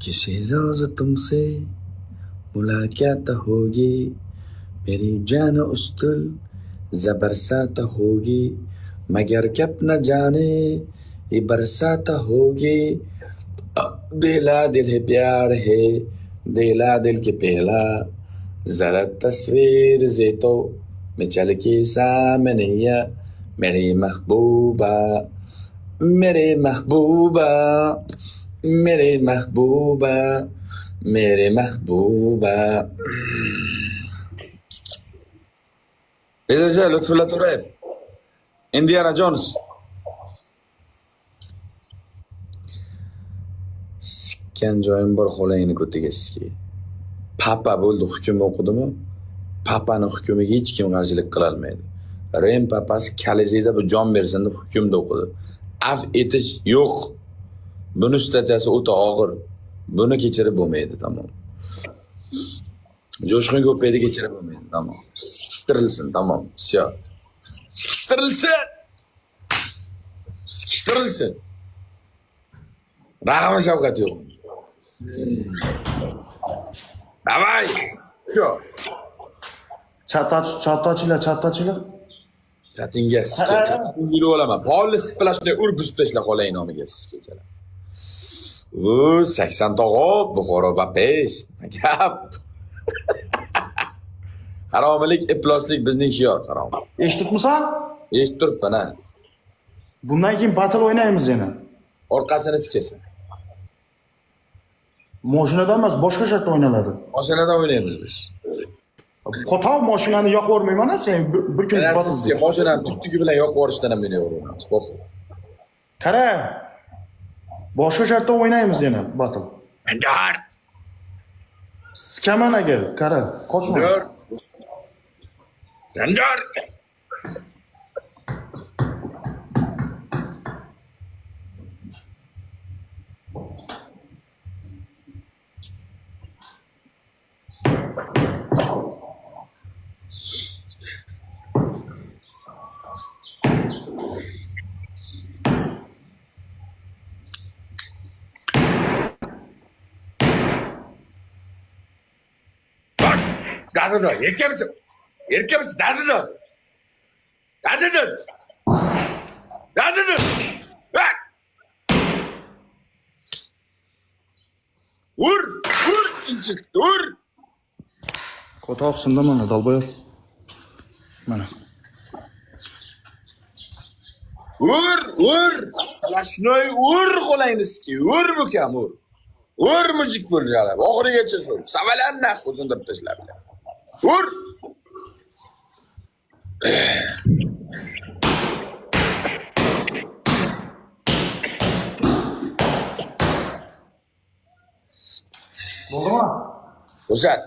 किसी रोज तुमसे मुलाकात होगी, मेरी जान उस्तुल बरसात होगी, मगर कब न जाने ये बरसात होगी। दिला दिल है प्यार है, दिला दिल के पहला, जरा तस्वीर जे तो मैं चल के सामने या मेरी महबूबा, मेरे महबूबा, मेरे महबूबा, मेरे महबूबा. إذا لطف الله تراب إنديانا جونز. Sikkan joyim bor xo'layini ko'tigaski. Papa bo'ldi, hukm o'qidimi? Papani hukmiga hech kim qarshilik qila olmaydi. Rim papasi kalizida bu jon bersin deb hukmda o'qidi. Af etish yo'q. Buni statiyasi o'ta og'ir. Buni kechirib bo'lmaydi, tamom. Jo'shqin ko'paydi, kechirib bo'lmaydi, tamom. Siktirilsin, tamom. Всё. Siktirilsin. Siktirilsin. Rahim shafqat yo'q. Davay. Всё. Chattochilar. Chatinga sikka. Yurib olaman. Polni splashni urib buzib tashla qolay nomiga sizgachalar. 80 tog'o Buxoro bapesh. Gap. Haromilik, ifloslik bizning shior, harom. Eshitibmisan? Eshitib turibman, ha. Bundan keyin battle o'ynaymiz yana. Orqasini tikasan. Mashinada emas, boshqa shaklda o'ynaladi. Mashinada o'ynaymiz biz. Qo'toq mashinani yoqib o'rmayman-a, sen bir kun battle. Sizga mashinani tuttugi bilan yoqib yuborishdan ham meni o'rganamiz. Boq. Qara. Boshqa shaklda o'ynaymiz yana battle. Anjar. Skaman agar, qara, qochma. Anjar. Dadıdır, erkek misin? Erkek misin? Dadıdır. Dadıdır. Dadıdır. Bak. Vur, çık, vur. Qo'toqsinda mana dalboy. Mana. Vur. Splashnoy vur qo'layniski. Vur bukam, vur. Vur mujik bo'ladi. Oxirigacha so'l. Savalanna o'zindirib tashlab. Vur. Bo'ldimi? Ko'rsat,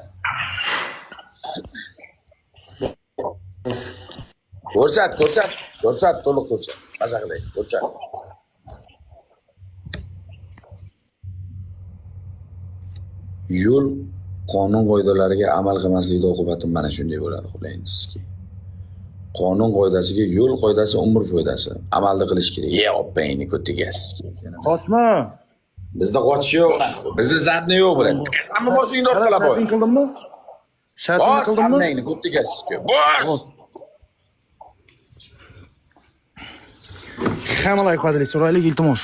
to'liq ko'rsat. Maza qilay, ko'rsat. Yo'l qonun qoidalariga amal qilmaslikda oqibati mana shunday bo'ladi, xudoyingizki. Qonun qoidasiga yo'l qoidasi umr foydasi. Amalda qilish kerak. Oppayni ko'tigasiz. Qochma. Bizda qochish yo'q. Bizda zadni yo'q bo'ladi. Qasamni boshingni orqalab qo'y. Shartni qildimmi? Shartni qildimmi? Samnayni ko'tigasiz. Bosh. Hamma like qildik, so'raylik iltimos.